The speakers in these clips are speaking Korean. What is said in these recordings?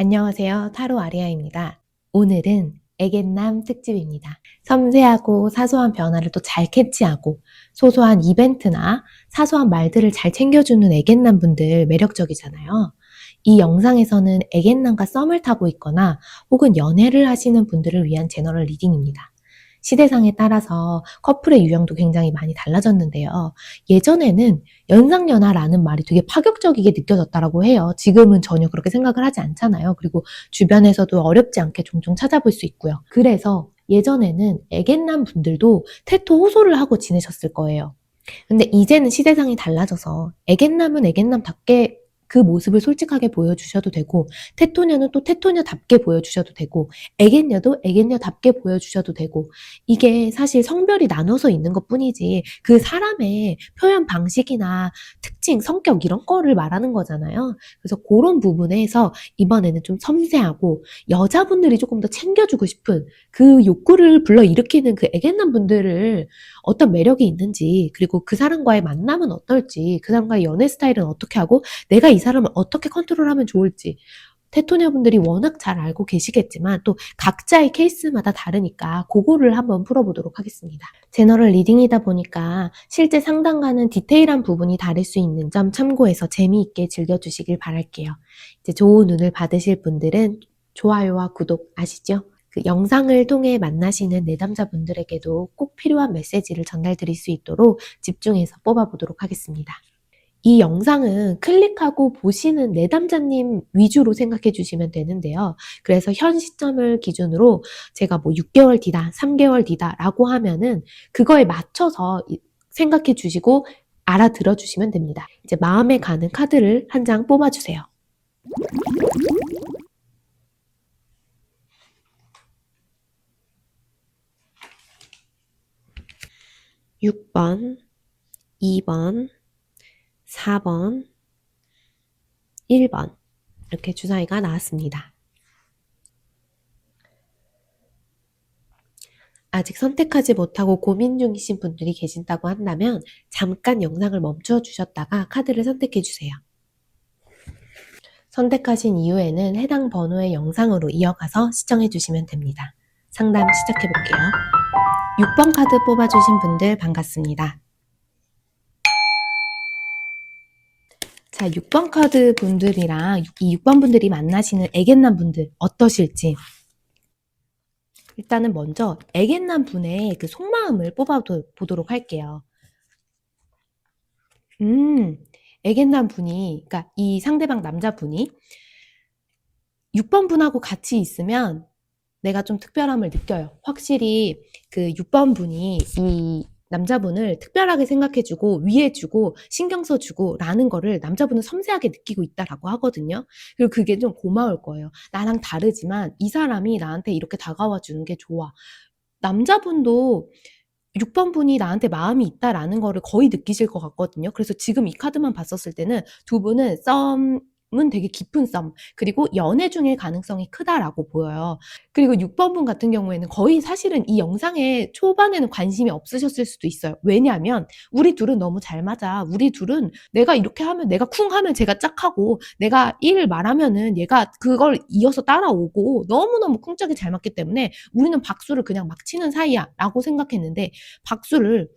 안녕하세요. 타로 아리아입니다. 오늘은 애견남 특집입니다. 섬세하고 사소한 변화를 또 잘 캐치하고 소소한 이벤트나 사소한 말들을 잘 챙겨주는 애견남 분들 매력적이잖아요. 이 영상에서는 애견남과 썸을 타고 있거나 혹은 연애를 하시는 분들을 위한 제너럴 리딩입니다. 시대상에 따라서 커플의 유형도 굉장히 많이 달라졌는데요. 예전에는 연상연하라는 말이 되게 파격적이게 느껴졌다고 해요. 지금은 전혀 그렇게 생각을 하지 않잖아요. 그리고 주변에서도 어렵지 않게 종종 찾아볼 수 있고요. 그래서 예전에는 애견남 분들도 태토 호소를 하고 지내셨을 거예요. 근데 이제는 시대상이 달라져서 애견남은 애견남답게 그 모습을 솔직하게 보여주셔도 되고, 테토녀는 또 테토녀답게 보여주셔도 되고, 애견녀도 애견녀답게 보여주셔도 되고, 이게 사실 성별이 나눠서 있는 것 뿐이지 그 사람의 표현 방식이나 특징, 성격 이런 거를 말하는 거잖아요. 그래서 그런 부분에서 이번에는 좀 섬세하고 여자분들이 조금 더 챙겨주고 싶은 그 욕구를 불러일으키는 그 애견남 분들을 어떤 매력이 있는지, 그리고 그 사람과의 만남은 어떨지, 그 사람과의 연애 스타일은 어떻게 하고 내가 이 사람을 어떻게 컨트롤하면 좋을지, 테토녀분들이 워낙 잘 알고 계시겠지만 또 각자의 케이스마다 다르니까 그거를 한번 풀어보도록 하겠습니다. 제너럴 리딩이다 보니까 실제 상담과는 디테일한 부분이 다를 수 있는 점 참고해서 재미있게 즐겨주시길 바랄게요. 이제 좋은 운을 받으실 분들은 좋아요와 구독 아시죠? 그 영상을 통해 만나시는 내담자분들에게도 꼭 필요한 메시지를 전달드릴 수 있도록 집중해서 뽑아보도록 하겠습니다. 이 영상은 클릭하고 보시는 내담자님 위주로 생각해 주시면 되는데요. 그래서 현 시점을 기준으로 제가 뭐 6개월 뒤다, 3개월 뒤다 라고 하면은 그거에 맞춰서 생각해 주시고 알아들어 주시면 됩니다. 이제 마음에 가는 카드를 한 장 뽑아주세요. 6번, 2번, 4번, 1번 이렇게 주사위가 나왔습니다. 아직 선택하지 못하고 고민 중이신 분들이 계신다고 한다면 잠깐 영상을 멈춰 주셨다가 카드를 선택해 주세요. 선택하신 이후에는 해당 번호의 영상으로 이어가서 시청해 주시면 됩니다. 상담 시작해 볼게요. 6번 카드 뽑아주신 분들 반갑습니다. 자, 6번 카드 분들이랑 이 6번 분들이 만나시는 애견남 분들 어떠실지, 일단은 먼저 애견남 분의 그 속마음을 뽑아보도록 할게요. 애견남 분이, 그러니까 이 상대방 남자분이 6번 분하고 같이 있으면 내가 좀 특별함을 느껴요. 확실히 그 6번 분이 이 남자분을 특별하게 생각해주고 위해주고 신경 써주고 라는 거를 남자분은 섬세하게 느끼고 있다라고 하거든요. 그리고 그게 좀 고마울 거예요. 나랑 다르지만 이 사람이 나한테 이렇게 다가와 주는 게 좋아. 남자분도 6번 분이 나한테 마음이 있다라는 거를 거의 느끼실 것 같거든요. 그래서 지금 이 카드만 봤었을 때는 두 분은 썸은 되게 깊은 썸, 그리고 연애 중일 가능성이 크다라고 보여요. 그리고 6번 분 같은 경우에는 거의 사실은 이 영상에 초반에는 관심이 없으셨을 수도 있어요. 왜냐하면 우리 둘은 너무 잘 맞아. 우리 둘은 내가 이렇게 하면, 내가 쿵 하면 제가 짝하고, 내가 1 말하면은 얘가 그걸 이어서 따라오고 너무너무 쿵짝이 잘 맞기 때문에 우리는 박수를 그냥 막 치는 사이야 라고 생각했는데, 박수를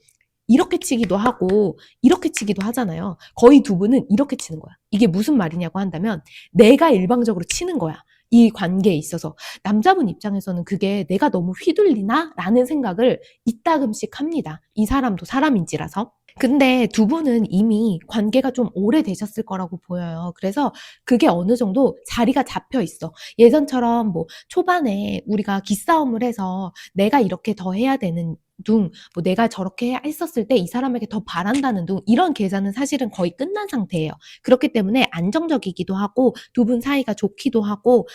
이렇게 치기도 하고 이렇게 치기도 하잖아요. 거의 두 분은 이렇게 치는 거야. 이게 무슨 말이냐고 한다면 내가 일방적으로 치는 거야. 이 관계에 있어서 남자분 입장에서는 그게 내가 너무 휘둘리나? 라는 생각을 이따금씩 합니다. 이 사람도 사람인지라서. 근데 두 분은 이미 관계가 좀 오래되셨을 거라고 보여요. 그래서 그게 어느 정도 자리가 잡혀 있어. 예전처럼 뭐 초반에 우리가 기싸움을 해서 내가 이렇게 더 해야 되는 둥, 뭐 내가 저렇게 했었을 때 이 사람에게 더 바란다는 둥, 이런 계산은 사실은 거의 끝난 상태예요. 그렇기 때문에 안정적이기도 하고 두 분 사이가 좋기도 하고,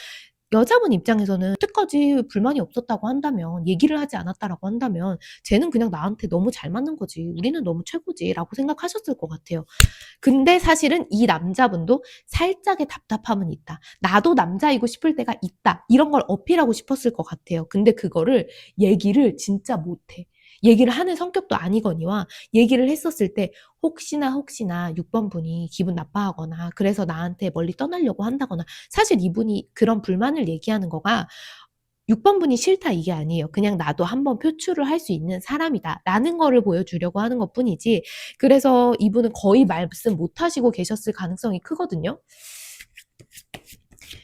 여자분 입장에서는 여태까지 불만이 없었다고 한다면, 얘기를 하지 않았다라고 한다면 쟤는 그냥 나한테 너무 잘 맞는 거지, 우리는 너무 최고지 라고 생각하셨을 것 같아요. 근데 사실은 이 남자분도 살짝의 답답함은 있다. 나도 남자이고 싶을 때가 있다. 이런 걸 어필하고 싶었을 것 같아요. 근데 그거를 얘기를 진짜 못해. 얘기를 하는 성격도 아니거니와 얘기를 했었을 때 혹시나 6번 분이 기분 나빠하거나 그래서 나한테 멀리 떠나려고 한다거나 사실 이분이 그런 불만을 얘기하는 거가 6번 분이 싫다 이게 아니에요. 그냥 나도 한번 표출을 할 수 있는 사람이다 라는 거를 보여주려고 하는 것 뿐이지 그래서 이분은 거의 말씀 못 하시고 계셨을 가능성이 크거든요.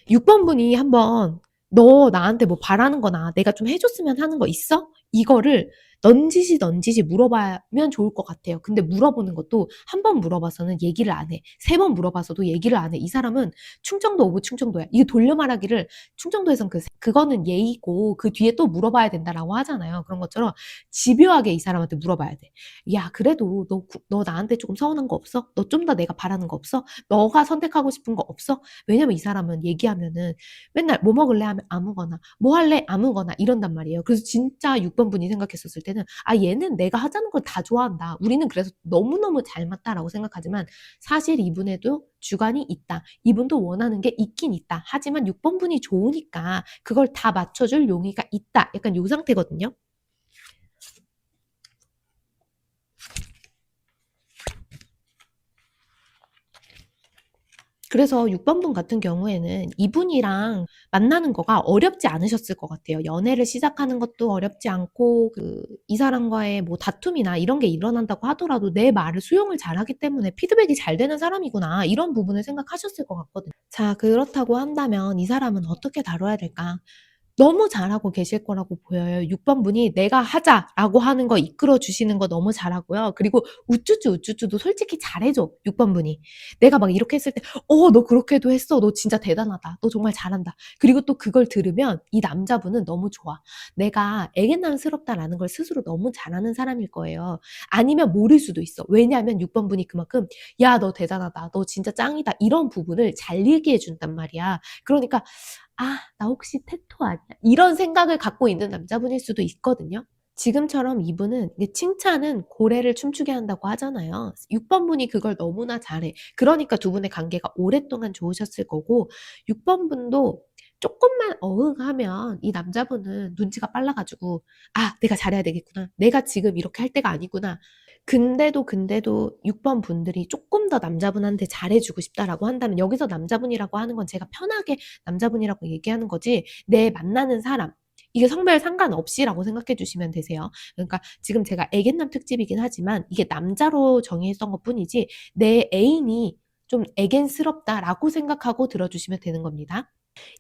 6번 분이 한번 너 나한테 뭐 바라는 거나 내가 좀 해줬으면 하는 거 있어? 이거를 넌지시 물어보면 좋을 것 같아요. 근데 물어보는 것도 한 번 물어봐서는 얘기를 안 해. 3번 물어봐서도 얘기를 안 해. 이 사람은 충청도 오브 충청도야. 이게 돌려 말하기를 충청도에선 그거는 예의고 그 뒤에 또 물어봐야 된다라고 하잖아요. 그런 것처럼 집요하게 이 사람한테 물어봐야 돼. 야, 그래도 너 나한테 조금 서운한 거 없어? 너 좀 더 내가 바라는 거 없어? 너가 선택하고 싶은 거 없어? 왜냐면 이 사람은 얘기하면은 맨날 뭐 먹을래 하면 아무거나, 뭐 할래 아무거나 이런단 말이에요. 그래서 진짜 6번 분이 생각했었을 때는 아 얘는 내가 하자는 걸 다 좋아한다. 우리는 그래서 너무너무 잘 맞다라고 생각하지만 사실 이분에도 주관이 있다. 이분도 원하는 게 있긴 있다. 하지만 6번 분이 좋으니까 그걸 다 맞춰줄 용의가 있다. 약간 요 상태거든요. 그래서 6번 분 같은 경우에는 이분이랑 만나는 거가 어렵지 않으셨을 것 같아요. 연애를 시작하는 것도 어렵지 않고 이 사람과의 뭐 다툼이나 이런 게 일어난다고 하더라도 내 말을 수용을 잘하기 때문에 피드백이 잘 되는 사람이구나 이런 부분을 생각하셨을 것 같거든요. 자, 그렇다고 한다면 이 사람은 어떻게 다뤄야 될까? 너무 잘하고 계실 거라고 보여요. 6번 분이 내가 하자라고 하는 거 이끌어 주시는 거 너무 잘하고요. 그리고 우쭈쭈도 솔직히 잘해줘. 6번 분이. 내가 막 이렇게 했을 때, 너 그렇게도 했어. 너 진짜 대단하다. 너 정말 잘한다. 그리고 또 그걸 들으면 이 남자분은 너무 좋아. 내가 애견남스럽다라는 걸 스스로 너무 잘하는 사람일 거예요. 아니면 모를 수도 있어. 왜냐하면 6번 분이 그만큼 야, 너 대단하다. 너 진짜 짱이다. 이런 부분을 잘 얘기해 준단 말이야. 그러니까 아, 나 혹시 테토 아니야? 이런 생각을 갖고 있는 남자분일 수도 있거든요. 지금처럼 이분은 칭찬은 고래를 춤추게 한다고 하잖아요. 6번 분이 그걸 너무나 잘해. 그러니까 두 분의 관계가 오랫동안 좋으셨을 거고 6번 분도 조금만 어흥하면 이 남자분은 눈치가 빨라가지고 아, 내가 잘해야 되겠구나. 내가 지금 이렇게 할 때가 아니구나. 근데도 6번 분들이 조금 더 남자분한테 잘해주고 싶다라고 한다면 여기서 남자분이라고 하는 건 제가 편하게 남자분이라고 얘기하는 거지 내 만나는 사람 이게 성별 상관없이라고 생각해 주시면 되세요. 그러니까 지금 제가 애견남 특집이긴 하지만 이게 남자로 정의했던 것 뿐이지 내 애인이 좀 애견스럽다라고 생각하고 들어주시면 되는 겁니다.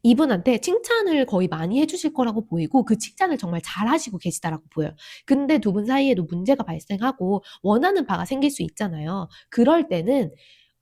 이분한테 칭찬을 거의 많이 해주실 거라고 보이고 그 칭찬을 정말 잘하시고 계시다라고 보여요. 근데 두 분 사이에도 문제가 발생하고 원하는 바가 생길 수 있잖아요. 그럴 때는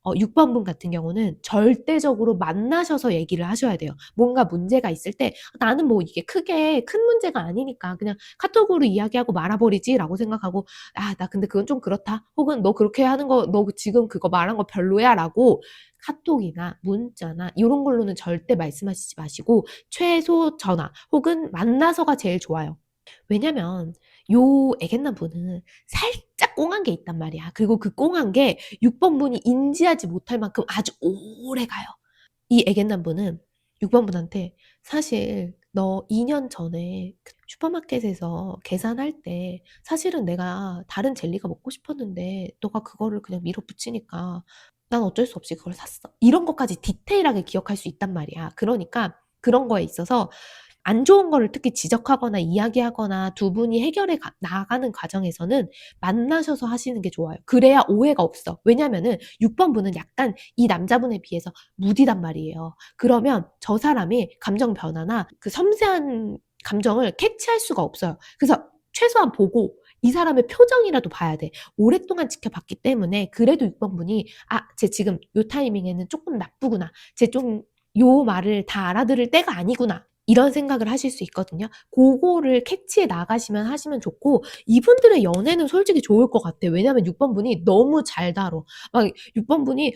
6번 분 같은 경우는 절대적으로 만나셔서 얘기를 하셔야 돼요. 뭔가 문제가 있을 때 나는 뭐 이게 크게 큰 문제가 아니니까 그냥 카톡으로 이야기하고 말아버리지라고 생각하고 아, 나 근데 그건 좀 그렇다. 혹은 너 그렇게 하는 거, 너 지금 그거 말한 거 별로야라고 카톡이나 문자나 이런 걸로는 절대 말씀하시지 마시고 최소 전화 혹은 만나서가 제일 좋아요. 왜냐면 요 애견남 분은 살짝 꽁한 게 있단 말이야. 그리고 그 꽁한 게 6번 분이 인지하지 못할 만큼 아주 오래 가요. 이 애견남 분은 6번 분한테 사실 너 2년 전에 슈퍼마켓에서 계산할 때 사실은 내가 다른 젤리가 먹고 싶었는데 너가 그거를 그냥 밀어붙이니까 난 어쩔 수 없이 그걸 샀어. 이런 것까지 디테일하게 기억할 수 있단 말이야. 그러니까 그런 거에 있어서 안 좋은 거를 특히 지적하거나 이야기하거나 두 분이 해결해 나가는 과정에서는 만나셔서 하시는 게 좋아요. 그래야 오해가 없어. 왜냐면은 6번 분은 약간 이 남자분에 비해서 무디단 말이에요. 그러면 저 사람이 감정 변화나 그 섬세한 감정을 캐치할 수가 없어요. 그래서 최소한 보고 이 사람의 표정이라도 봐야 돼. 오랫동안 지켜봤기 때문에 그래도 6번 분이 아, 쟤 지금 요 타이밍에는 조금 나쁘구나. 쟤 좀 요 말을 다 알아들을 때가 아니구나. 이런 생각을 하실 수 있거든요. 그거를 캐치해 나가시면 하시면 좋고 이분들의 연애는 솔직히 좋을 것 같아요. 왜냐하면 6번 분이 너무 잘 다뤄. 막 6번 분이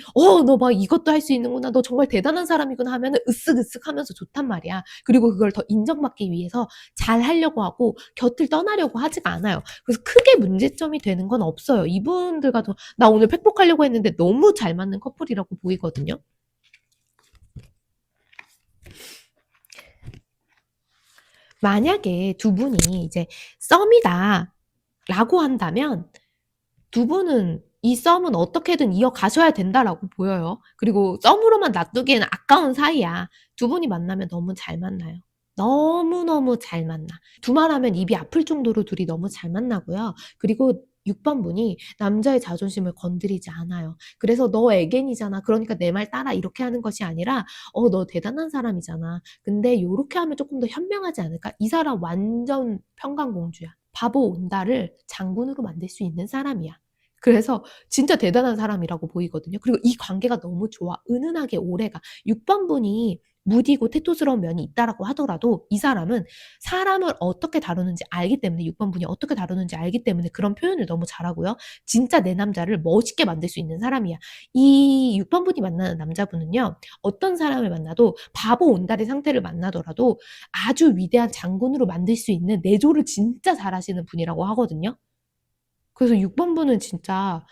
너 막 이것도 할 수 있는구나. 너 정말 대단한 사람이구나 하면은 으쓱으쓱 하면서 좋단 말이야. 그리고 그걸 더 인정받기 위해서 잘 하려고 하고 곁을 떠나려고 하지가 않아요. 그래서 크게 문제점이 되는 건 없어요. 이분들과도 나 오늘 팩폭하려고 했는데 너무 잘 맞는 커플이라고 보이거든요. 만약에 두 분이 이제 썸이다. 라고 한다면 두 분은 이 썸은 어떻게든 이어가셔야 된다라고 보여요. 그리고 썸으로만 놔두기에는 아까운 사이야. 두 분이 만나면 너무 잘 만나요. 너무너무 잘 만나. 두말하면 입이 아플 정도로 둘이 너무 잘 만나고요. 그리고 6번 분이 남자의 자존심을 건드리지 않아요. 그래서 너 애견이잖아. 그러니까 내 말 따라 이렇게 하는 것이 아니라 너 대단한 사람이잖아. 근데 요렇게 하면 조금 더 현명하지 않을까? 이 사람 완전 평강공주야. 바보 온다를 장군으로 만들 수 있는 사람이야. 그래서 진짜 대단한 사람이라고 보이거든요. 그리고 이 관계가 너무 좋아. 은은하게 오래가. 6번 분이 무디고 태토스러운 면이 있다라고 하더라도 이 사람은 사람을 어떻게 다루는지 알기 때문에 6번 분이 어떻게 다루는지 알기 때문에 그런 표현을 너무 잘하고요. 진짜 내 남자를 멋있게 만들 수 있는 사람이야. 이 6번 분이 만나는 남자분은요. 어떤 사람을 만나도 바보 온달의 상태를 만나더라도 아주 위대한 장군으로 만들 수 있는 내조를 진짜 잘하시는 분이라고 하거든요. 그래서 6번 분은 진짜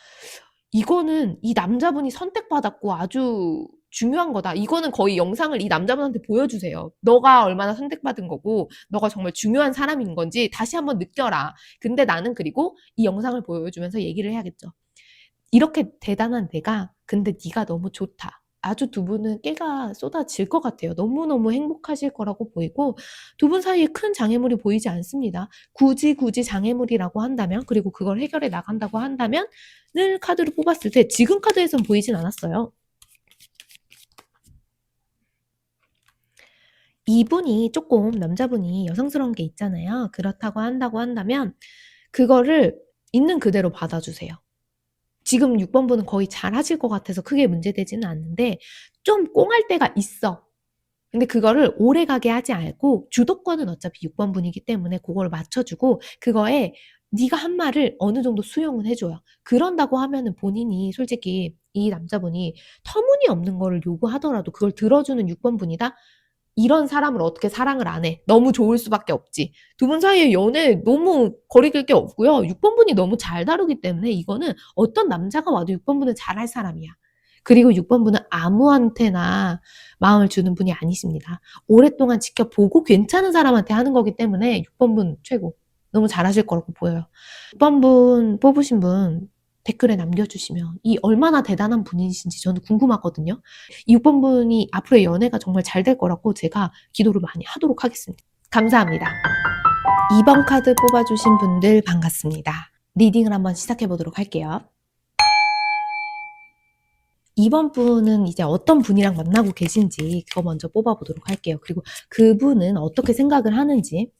이거는 이 남자분이 선택받았고 아주 중요한 거다. 이거는 거의 영상을 이 남자분한테 보여주세요. 너가 얼마나 선택받은 거고 너가 정말 중요한 사람인 건지 다시 한번 느껴라. 근데 나는 그리고 이 영상을 보여주면서 얘기를 해야겠죠. 이렇게 대단한 내가 근데 네가 너무 좋다. 아주 두 분은 깨가 쏟아질 것 같아요. 너무너무 행복하실 거라고 보이고 두 분 사이에 큰 장애물이 보이지 않습니다. 굳이 장애물이라고 한다면 그리고 그걸 해결해 나간다고 한다면 늘 카드를 뽑았을 때 지금 카드에선 보이진 않았어요. 이분이 조금 남자분이 여성스러운 게 있잖아요. 그렇다고 한다고 한다면 그거를 있는 그대로 받아주세요. 지금 6번 분은 거의 잘 하실 것 같아서 크게 문제되지는 않는데 좀 꽁할 때가 있어. 근데 그거를 오래가게 하지 않고 주도권은 어차피 6번 분이기 때문에 그걸 맞춰주고 그거에 네가 한 말을 어느 정도 수용은 해줘요. 그런다고 하면은 본인이 솔직히 이 남자분이 터무니없는 거를 요구하더라도 그걸 들어주는 6번 분이다? 이런 사람을 어떻게 사랑을 안 해? 너무 좋을 수밖에 없지. 두 분 사이에 연애 너무 거리낄 게 없고요. 6번 분이 너무 잘 다루기 때문에 이거는 어떤 남자가 와도 6번 분은 잘할 사람이야. 그리고 6번 분은 아무한테나 마음을 주는 분이 아니십니다. 오랫동안 지켜보고 괜찮은 사람한테 하는 거기 때문에 6번 분 최고. 너무 잘하실 거라고 보여요. 6번 분 뽑으신 분 댓글에 남겨주시면 이 얼마나 대단한 분이신지 저는 궁금하거든요. 이 6번 분이 앞으로의 연애가 정말 잘 될 거라고 제가 기도를 많이 하도록 하겠습니다. 감사합니다. 2번 카드 뽑아주신 분들 반갑습니다. 리딩을 한번 시작해 보도록 할게요. 2번 분은 이제 어떤 분이랑 만나고 계신지 그거 먼저 뽑아보도록 할게요. 그리고 그분은 어떻게 생각을 하는지.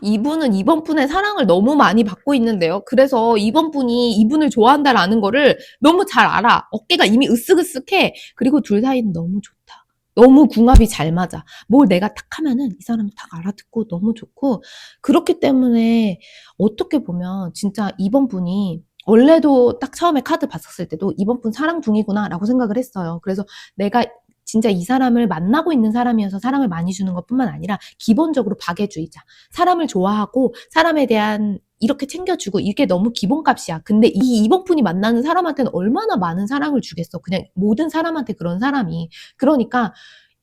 이분은 이번 분의 사랑을 너무 많이 받고 있는데요. 그래서 이번 분이 이분을 좋아한다라는 거를 너무 잘 알아. 어깨가 이미 으쓱으쓱해. 그리고 둘 사이는 너무 좋다. 너무 궁합이 잘 맞아. 뭘 내가 탁 하면은 이 사람은 탁 알아듣고 너무 좋고 그렇기 때문에 어떻게 보면 진짜 이번 분이 원래도 딱 처음에 카드 봤었을 때도 이번 분 사랑둥이구나 라고 생각을 했어요. 그래서 내가 진짜 이 사람을 만나고 있는 사람이어서 사랑을 많이 주는 것뿐만 아니라 기본적으로 박애주의자. 사람을 좋아하고 사람에 대한 이렇게 챙겨주고 이게 너무 기본값이야. 근데 이 2번 분이 만나는 사람한테는 얼마나 많은 사랑을 주겠어. 그냥 모든 사람한테 그런 사람이. 그러니까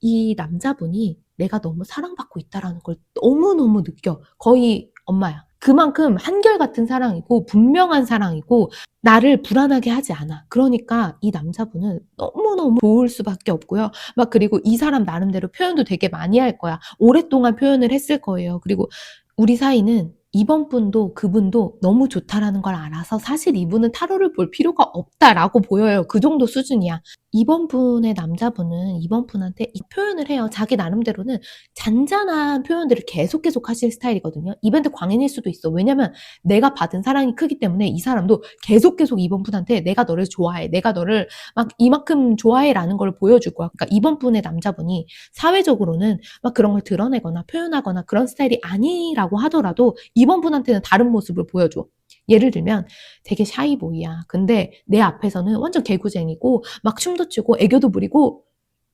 이 남자분이 내가 너무 사랑받고 있다라는 걸 너무너무 느껴. 거의 엄마야. 그만큼 한결같은 사랑이고 분명한 사랑이고 나를 불안하게 하지 않아. 그러니까 이 남자분은 너무너무 좋을 수밖에 없고요. 막 그리고 이 사람 나름대로 표현도 되게 많이 할 거야. 오랫동안 표현을 했을 거예요. 그리고 우리 사이는 이번 분도 그분도 너무 좋다라는 걸 알아서 사실 이분은 타로를 볼 필요가 없다라고 보여요. 그 정도 수준이야. 이번 분의 남자분은 이번 분한테 이 표현을 해요. 자기 나름대로는 잔잔한 표현들을 계속 하실 스타일이거든요. 이벤트 광인일 수도 있어. 왜냐면 내가 받은 사랑이 크기 때문에 이 사람도 계속 이번 분한테 내가 너를 좋아해. 내가 너를 막 이만큼 좋아해 라는 걸 보여줄 거야. 그러니까 이번 분의 남자분이 사회적으로는 막 그런 걸 드러내거나 표현하거나 그런 스타일이 아니라고 하더라도 이번 분한테는 다른 모습을 보여줘. 예를 들면 되게 샤이보이야. 근데 내 앞에서는 완전 개구쟁이고 막 춤도 추고 애교도 부리고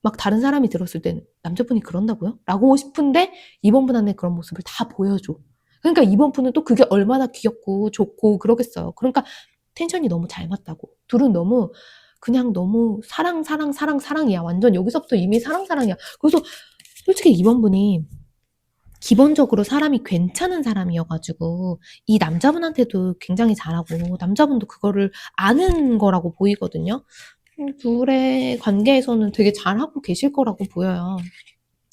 막 다른 사람이 들었을 땐 남자분이 그런다고요? 라고 싶은데 이번 분한테 그런 모습을 다 보여줘. 그러니까 이번 분은 또 그게 얼마나 귀엽고 좋고 그러겠어요. 그러니까 텐션이 너무 잘 맞다고. 둘은 너무 그냥 너무 사랑, 사랑, 사랑, 사랑이야. 완전 여기서부터 이미 사랑, 사랑이야. 그래서 솔직히 이번 분이 기본적으로 사람이 괜찮은 사람이어가지고 이 남자분한테도 굉장히 잘하고 남자분도 그거를 아는 거라고 보이거든요. 둘의 관계에서는 되게 잘하고 계실 거라고 보여요.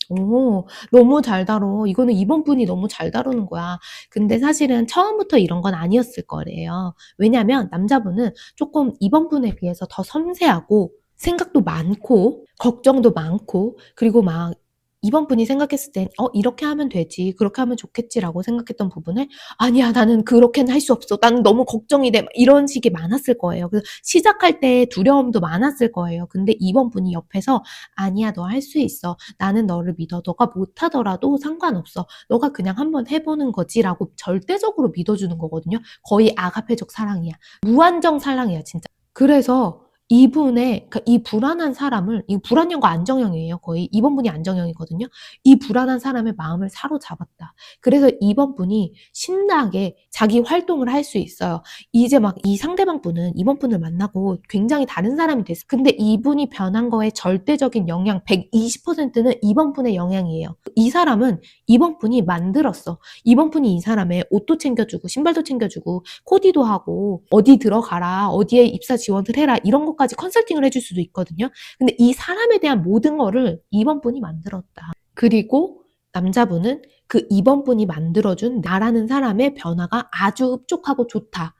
오, 너무 잘 다뤄. 이거는 이번 분이 너무 잘 다루는 거야. 근데 사실은 처음부터 이런 건 아니었을 거래요. 왜냐면 남자분은 조금 이번 분에 비해서 더 섬세하고 생각도 많고 걱정도 많고 그리고 막 이번 분이 생각했을 땐 이렇게 하면 되지. 그렇게 하면 좋겠지라고 생각했던 부분을 아니야, 나는 그렇게는 할 수 없어. 나는 너무 걱정이 돼. 막 이런 식이 많았을 거예요. 그래서 시작할 때 두려움도 많았을 거예요. 근데 이번 분이 옆에서 아니야, 너 할 수 있어. 나는 너를 믿어. 너가 못하더라도 상관없어. 너가 그냥 한번 해보는 거지라고 절대적으로 믿어주는 거거든요. 거의 아가페적 사랑이야. 무한정 사랑이야, 진짜. 그래서 이분의, 그러니까 이 불안한 사람을, 이 불안형과 안정형이에요. 거의 이번 분이 안정형이거든요. 이 불안한 사람의 마음을 사로잡았다. 그래서 이번 분이 신나게 자기 활동을 할 수 있어요. 이제 막 이 상대방 분은 이번 분을 만나고 굉장히 다른 사람이 됐어. 근데 이분이 변한 거에 절대적인 영향 120%는 이번 분의 영향이에요. 이 사람은 이번 분이 만들었어. 이번 분이 이 사람의 옷도 챙겨주고 신발도 챙겨주고 코디도 하고 어디 들어가라, 어디에 입사 지원을 해라 이런 것까지 컨설팅을 해줄 수도 있거든요. 근데 이 사람에 대한 모든 거를 이번 분이 만들었다. 그리고 남자분은 그 이번 분이 만들어준 나라는 사람의 변화가 아주 흡족하고 좋다.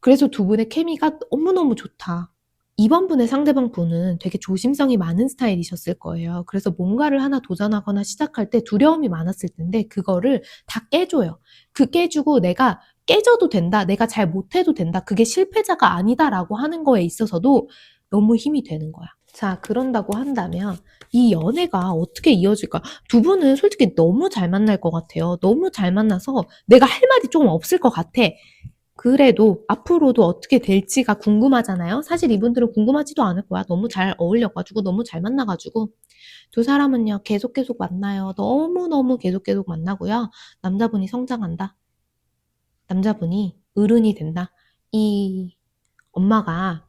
그래서 두 분의 케미가 너무너무 좋다. 이번 분의 상대방 분은 되게 조심성이 많은 스타일이셨을 거예요. 그래서 뭔가를 하나 도전하거나 시작할 때 두려움이 많았을 텐데 그거를 다 깨줘요. 그 깨주고 내가 깨져도 된다. 내가 잘 못해도 된다. 그게 실패자가 아니다라고 하는 거에 있어서도 너무 힘이 되는 거야. 자, 그런다고 한다면 이 연애가 어떻게 이어질까? 두 분은 솔직히 너무 잘 만날 것 같아요. 너무 잘 만나서 내가 할 말이 조금 없을 것 같아. 그래도 앞으로도 어떻게 될지가 궁금하잖아요. 사실 이분들은 궁금하지도 않을 거야. 너무 잘 어울려가지고 너무 잘 만나가지고 두 사람은요 계속 만나요. 너무너무 계속 만나고요. 남자분이 성장한다. 남자분이 어른이 된다. 이 엄마가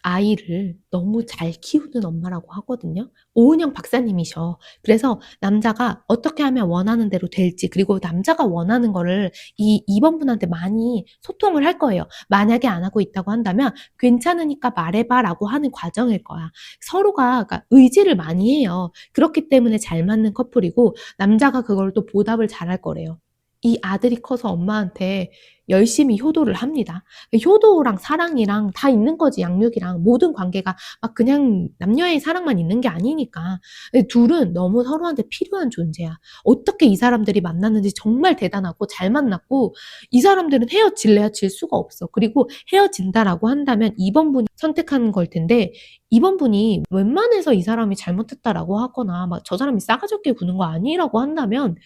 아이를 너무 잘 키우는 엄마라고 하거든요. 오은영 박사님이셔. 그래서 남자가 어떻게 하면 원하는 대로 될지, 그리고 남자가 원하는 거를 이번 분한테 많이 소통을 할 거예요. 만약에 안 하고 있다고 한다면 괜찮으니까 말해봐라고 하는 과정일 거야. 서로가 그러니까 의지를 많이 해요. 그렇기 때문에 잘 맞는 커플이고 남자가 그걸 또 보답을 잘할 거래요. 이 아들이 커서 엄마한테 열심히 효도를 합니다. 효도랑 사랑이랑 다 있는 거지, 양육이랑. 모든 관계가 막 그냥 남녀의 사랑만 있는 게 아니니까. 둘은 너무 서로한테 필요한 존재야. 어떻게 이 사람들이 만났는지 정말 대단하고 잘 만났고, 이 사람들은 헤어질래야 질 수가 없어. 그리고 헤어진다라고 한다면 이번 분이 선택하는 걸 텐데, 이번 분이 웬만해서 이 사람이 잘못했다라고 하거나, 막 저 사람이 싸가지 없게 구는 거 아니라고 한다면,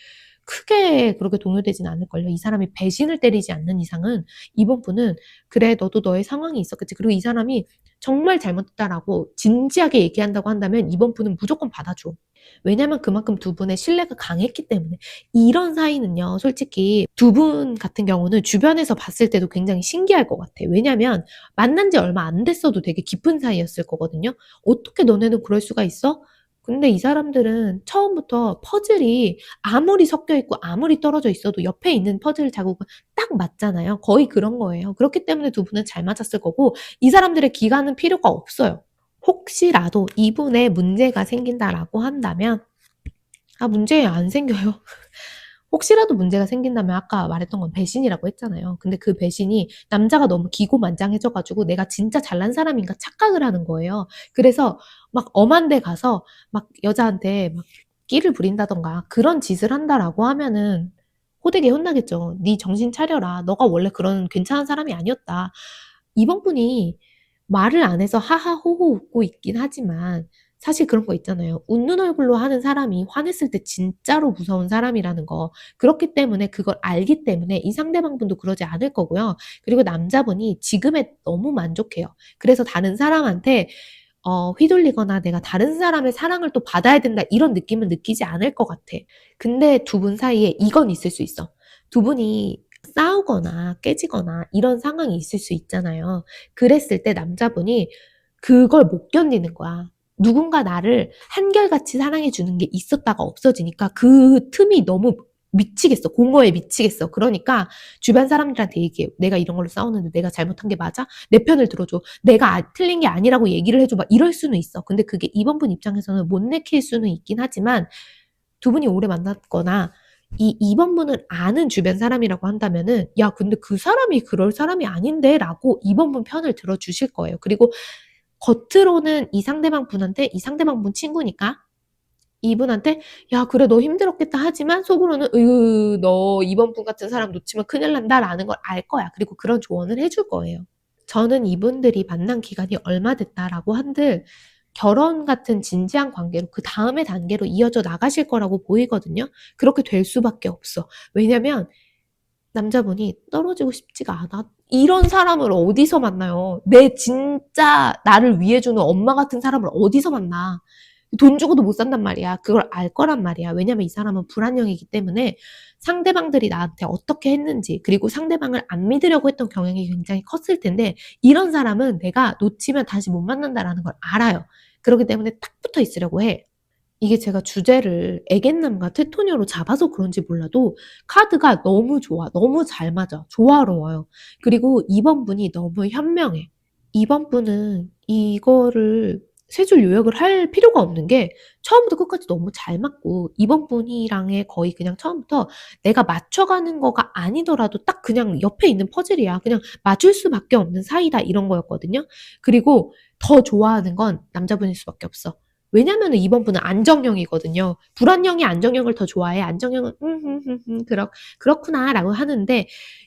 크게 그렇게 동요되진 않을걸요. 이 사람이 배신을 때리지 않는 이상은 이번 분은 그래 너도 너의 상황이 있었겠지. 그리고 이 사람이 정말 잘못했다라고 진지하게 얘기한다고 한다면 이번 분은 무조건 받아줘. 왜냐면 그만큼 두 분의 신뢰가 강했기 때문에. 이런 사이는요, 솔직히 두 분 같은 경우는 주변에서 봤을 때도 굉장히 신기할 것 같아. 왜냐면 만난 지 얼마 안 됐어도 되게 깊은 사이였을 거거든요. 어떻게 너네는 그럴 수가 있어? 근데 이 사람들은 처음부터 퍼즐이 아무리 섞여 있고 아무리 떨어져 있어도 옆에 있는 퍼즐 자국은 딱 맞잖아요. 거의 그런 거예요. 그렇기 때문에 두 분은 잘 맞았을 거고 이 사람들의 기간은 필요가 없어요. 혹시라도 이분의 문제가 생긴다라고 한다면 문제 안 생겨요. 혹시라도 문제가 생긴다면 아까 말했던 건 배신이라고 했잖아요. 근데 그 배신이 남자가 너무 기고만장해져 가지고 내가 진짜 잘난 사람인가 착각을 하는 거예요. 그래서 막 엄한 데 가서 막 여자한테 막 끼를 부린다던가 그런 짓을 한다라고 하면은 호되게 혼나겠죠. "네 정신 차려라. 너가 원래 그런 괜찮은 사람이 아니었다." 이번 분이 말을 안 해서 하하호호 웃고 있긴 하지만 사실 그런 거 있잖아요. 웃는 얼굴로 하는 사람이 화냈을 때 진짜로 무서운 사람이라는 거. 그렇기 때문에 그걸 알기 때문에 이 상대방분도 그러지 않을 거고요. 그리고 남자분이 지금에 너무 만족해요. 그래서 다른 사람한테 휘둘리거나 내가 다른 사람의 사랑을 또 받아야 된다 이런 느낌은 느끼지 않을 것 같아. 근데 두 분 사이에 이건 있을 수 있어. 두 분이 싸우거나 깨지거나 이런 상황이 있을 수 있잖아요. 그랬을 때 남자분이 그걸 못 견디는 거야. 누군가 나를 한결같이 사랑해 주는 게 있었다가 없어지니까 그 틈이 너무 미치겠어. 공허해 미치겠어. 그러니까 주변 사람들한테 얘기해. 내가 이런 걸로 싸우는데 내가 잘못한 게 맞아? 내 편을 들어줘. 내가 틀린 게 아니라고 얘기를 해줘. 막 이럴 수는 있어. 근데 그게 2번 분 입장에서는 못 내킬 수는 있긴 하지만 두 분이 오래 만났거나 이 2번 분을 아는 주변 사람이라고 한다면은 야 근데 그 사람이 그럴 사람이 아닌데 라고 2번 분 편을 들어주실 거예요. 그리고 겉으로는 이 상대방 분한테 이 상대방 분 친구니까 이분한테 야 그래 너 힘들었겠다 하지만 속으로는 으 너 2번 분 같은 사람 놓치면 큰일 난다라는 걸 알 거야. 그리고 그런 조언을 해줄 거예요. 저는 이분들이 만난 기간이 얼마 됐다라고 한들 결혼 같은 진지한 관계로 그 다음의 단계로 이어져 나가실 거라고 보이거든요. 그렇게 될 수밖에 없어. 왜냐면 남자분이 떨어지고 싶지가 않아. 이런 사람을 어디서 만나요? 내 진짜 나를 위해주는 엄마 같은 사람을 어디서 만나? 돈 주고도 못 산단 말이야. 그걸 알 거란 말이야. 왜냐면 이 사람은 불안형이기 때문에 상대방들이 나한테 어떻게 했는지 그리고 상대방을 안 믿으려고 했던 경향이 굉장히 컸을 텐데 이런 사람은 내가 놓치면 다시 못 만난다라는 걸 알아요. 그렇기 때문에 딱 붙어 있으려고 해. 이게 제가 주제를 애견남과 테토녀로 잡아서 그런지 몰라도 카드가 너무 좋아. 너무 잘 맞아. 조화로워요. 그리고 2번 분이 너무 현명해. 2번 분은 이거를 세 줄 요약을 할 필요가 없는 게 처음부터 끝까지 너무 잘 맞고 2번 분이랑의 거의 그냥 처음부터 내가 맞춰가는 거가 아니더라도 딱 그냥 옆에 있는 퍼즐이야. 그냥 맞출 수밖에 없는 사이다 이런 거였거든요. 그리고 더 좋아하는 건 남자분일 수밖에 없어. 왜냐면은 2번 분은 안정형이거든요. 불안형이 안정형을 더 좋아해. 안정형은 그렇구나라고 하는데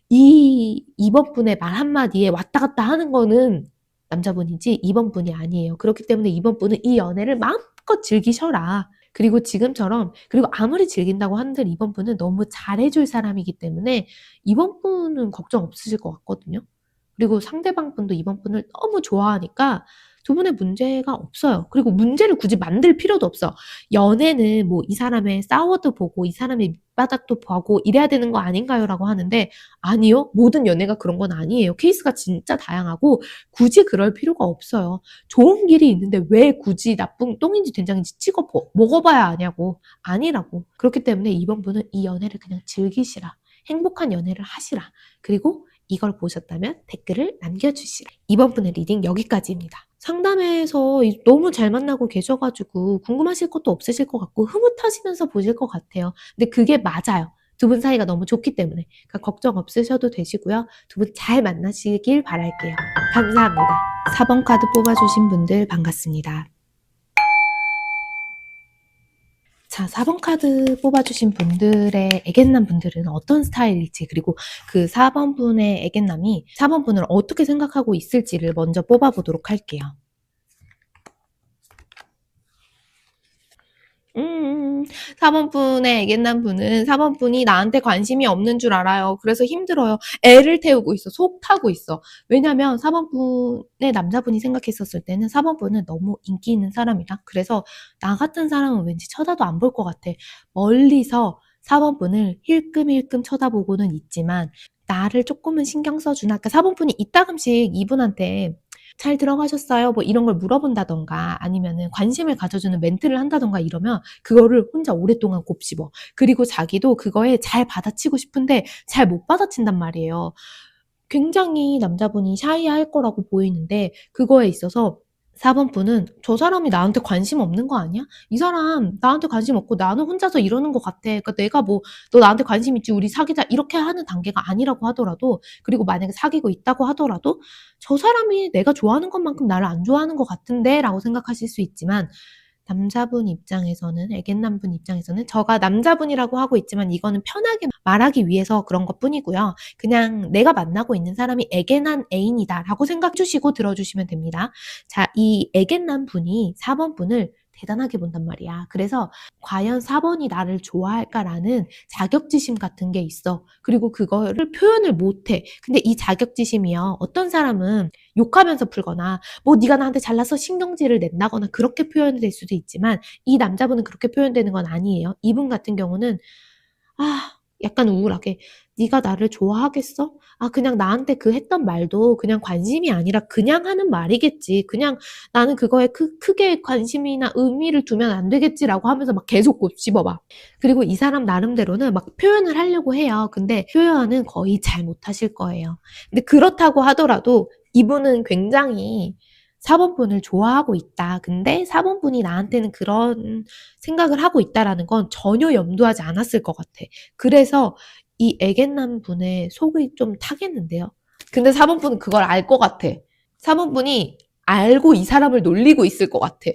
이 2번 분의 말 한마디에 왔다 갔다 하는 거는 남자분이지 2번 분이 아니에요. 그렇기 때문에 2번 분은 이 연애를 마음껏 즐기셔라. 그리고 지금처럼 그리고 아무리 즐긴다고 한들 2번 분은 너무 잘해줄 사람이기 때문에 2번 분은 걱정 없으실 것 같거든요. 그리고 상대방 분도 2번 분을 너무 좋아하니까 두 분의 문제가 없어요. 그리고 문제를 굳이 만들 필요도 없어. 연애는 뭐 이 사람의 싸워도 보고 이 사람의 밑바닥도 보고 이래야 되는 거 아닌가요?라고 하는데 아니요. 모든 연애가 그런 건 아니에요. 케이스가 진짜 다양하고 굳이 그럴 필요가 없어요. 좋은 길이 있는데 왜 굳이 나쁜 똥인지 된장인지 찍어 먹어봐야 아냐고. 아니라고. 그렇기 때문에 2번 분은 이 연애를 그냥 즐기시라. 행복한 연애를 하시라. 그리고 이걸 보셨다면 댓글을 남겨주시라. 2번 분의 리딩 여기까지입니다. 상담에서 너무 잘 만나고 계셔가지고 궁금하실 것도 없으실 것 같고 흐뭇하시면서 보실 것 같아요. 근데 그게 맞아요. 두 분 사이가 너무 좋기 때문에. 그러니까 걱정 없으셔도 되시고요. 두 분 잘 만나시길 바랄게요. 감사합니다. 4번 카드 뽑아주신 분들 반갑습니다. 자, 4번 카드 뽑아주신 분들의 애견남 분들은 어떤 스타일일지 그리고 그 4번 분의 애견남이 4번 분을 어떻게 생각하고 있을지를 먼저 뽑아보도록 할게요. 4번 분의 애견남 분은 4번 분이 나한테 관심이 없는 줄 알아요. 그래서 힘들어요. 애를 태우고 있어. 속 타고 있어. 왜냐면 4번 분의 남자분이 생각했었을 때는 4번 분은 너무 인기 있는 사람이라. 그래서 나 같은 사람은 왠지 쳐다도 안 볼 것 같아. 멀리서 4번 분을 힐끔힐끔 쳐다보고는 있지만 나를 조금은 신경 써주나. 그러니까 4번 분이 이따금씩 이분한테 잘 들어가셨어요? 뭐 이런 걸 물어본다던가 아니면은 관심을 가져주는 멘트를 한다던가 이러면 그거를 혼자 오랫동안 곱씹어. 그리고 자기도 그거에 잘 받아치고 싶은데 잘 못 받아친단 말이에요. 굉장히 남자분이 샤이할 거라고 보이는데 그거에 있어서 4번 분은 저 사람이 나한테 관심 없는 거 아니야? 이 사람 나한테 관심 없고 나는 혼자서 이러는 것 같아. 그러니까 내가 뭐 너 나한테 관심 있지 우리 사귀자 이렇게 하는 단계가 아니라고 하더라도 그리고 만약에 사귀고 있다고 하더라도 저 사람이 내가 좋아하는 것만큼 나를 안 좋아하는 것 같은데 라고 생각하실 수 있지만 남자분 입장에서는 애견남분 입장에서는 저가 남자분이라고 하고 있지만 이거는 편하게 말하기 위해서 그런 것뿐이고요. 그냥 내가 만나고 있는 사람이 애견한 애인이다 라고 생각해 주시고 들어주시면 됩니다. 자, 이 애견남 분이 4번 분을 대단하게 본단 말이야. 그래서 과연 4번이 나를 좋아할까라는 자격지심 같은 게 있어. 그리고 그거를 표현을 못해. 근데 이 자격지심이요. 어떤 사람은 욕하면서 풀거나 뭐 네가 나한테 잘나서 신경질을 낸다거나 그렇게 표현될 수도 있지만 이 남자분은 그렇게 표현되는 건 아니에요. 이분 같은 경우는 아 약간 우울하게 네가 나를 좋아하겠어? 아, 그냥 나한테 그 했던 말도 그냥 관심이 아니라 그냥 하는 말이겠지. 그냥 나는 그거에 크게 관심이나 의미를 두면 안 되겠지라고 하면서 막 계속 곱씹어봐. 그리고 이 사람 나름대로는 막 표현을 하려고 해요. 근데 표현은 거의 잘 못하실 거예요. 근데 그렇다고 하더라도 이분은 굉장히 4번분을 좋아하고 있다. 근데 4번분이 나한테는 그런 생각을 하고 있다라는 건 전혀 염두하지 않았을 것 같아. 그래서 이 애견남 분의 속이 좀 타겠는데요. 근데 4번분은 그걸 알 것 같아. 4번분이 알고 이 사람을 놀리고 있을 것 같아.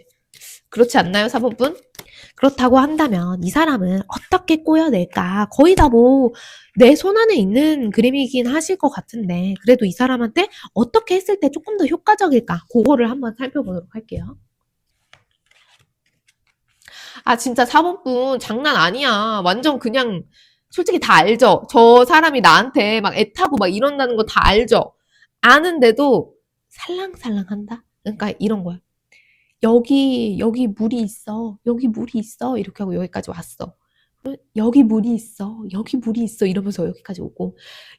그렇지 않나요, 4번분? 그렇다고 한다면 이 사람은 어떻게 꼬여낼까? 거의 다 뭐 내 손 안에 있는 그림이긴 하실 것 같은데 그래도 이 사람한테 어떻게 했을 때 조금 더 효과적일까? 그거를 한번 살펴보도록 할게요. 아, 진짜 4번분 장난 아니야. 완전 그냥 솔직히 다 알죠? 저 사람이 나한테 막 애타고 막 이런다는 거 다 알죠? 아는데도 살랑살랑한다? 그러니까 이런 거야. 여기 물이 있어. 여기 물이 있어. 이렇게 하고 여기까지 왔어. 여기 물이 있어. 여기 물이 있어. 이러면서 여기까지 오고.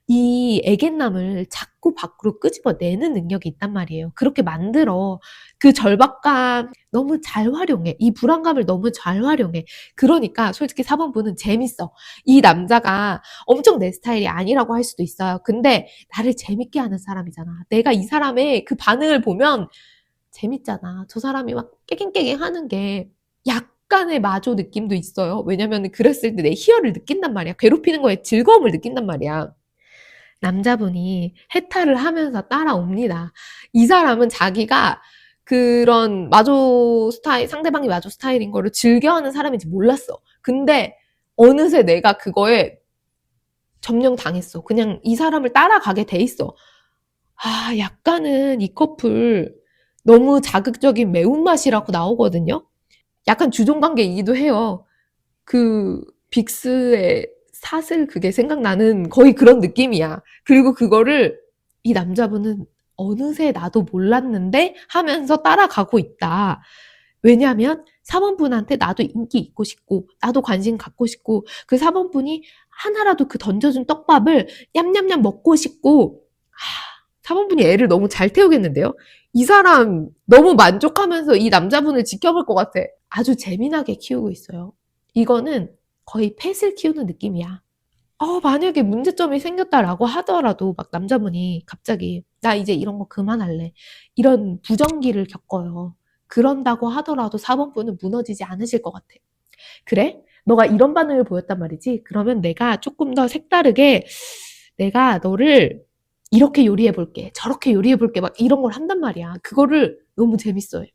이 애견남을 자꾸 밖으로 끄집어내는 능력이 있단 말이에요. 그렇게 만들어. 그 절박감 너무 잘 활용해. 이 불안감을 너무 잘 활용해. 그러니까 솔직히 4번분은 재밌어. 이 남자가 엄청 내 스타일이 아니라고 할 수도 있어요. 근데 나를 재밌게 하는 사람이잖아. 내가 이 사람의 그 반응을 보면 재밌잖아. 저 사람이 막 깨갱깨갱 하는 게 약간의 마조 느낌도 있어요. 왜냐면 그랬을 때 내 희열을 느낀단 말이야. 괴롭히는 거에 즐거움을 느낀단 말이야. 남자분이 해탈을 하면서 따라옵니다. 이 사람은 자기가 그런 마조 스타일, 상대방이 마조 스타일인 거를 즐겨하는 사람인지 몰랐어. 근데 어느새 내가 그거에 점령당했어. 그냥 이 사람을 따라가게 돼 있어. 아, 약간은 이 커플 너무 자극적인 매운맛이라고 나오거든요. 약간 주종관계이기도 해요. 그 빅스의 사슬 그게 생각나는 거의 그런 느낌이야. 그리고 그거를 이 남자분은 어느새 나도 몰랐는데 하면서 따라가고 있다. 왜냐하면 4번분한테 나도 인기 있고 싶고 나도 관심 갖고 싶고 그 4번분이 하나라도 그 던져준 떡밥을 냠냠냠 먹고 싶고 4번분이 애를 너무 잘 태우겠는데요? 이 사람 너무 만족하면서 이 남자분을 지켜볼 것 같아. 아주 재미나게 키우고 있어요. 이거는 거의 펫을 키우는 느낌이야. 만약에 문제점이 생겼다라고 하더라도 막 남자분이 갑자기 나 이제 이런 거 그만할래. 이런 부정기를 겪어요. 그런다고 하더라도 4번분은 무너지지 않으실 것 같아. 그래? 너가 이런 반응을 보였단 말이지? 그러면 내가 조금 더 색다르게 내가 너를 이렇게 요리해 볼게. 저렇게 요리해 볼게. 막 이런 걸 한단 말이야. 그거를 너무 재밌어요.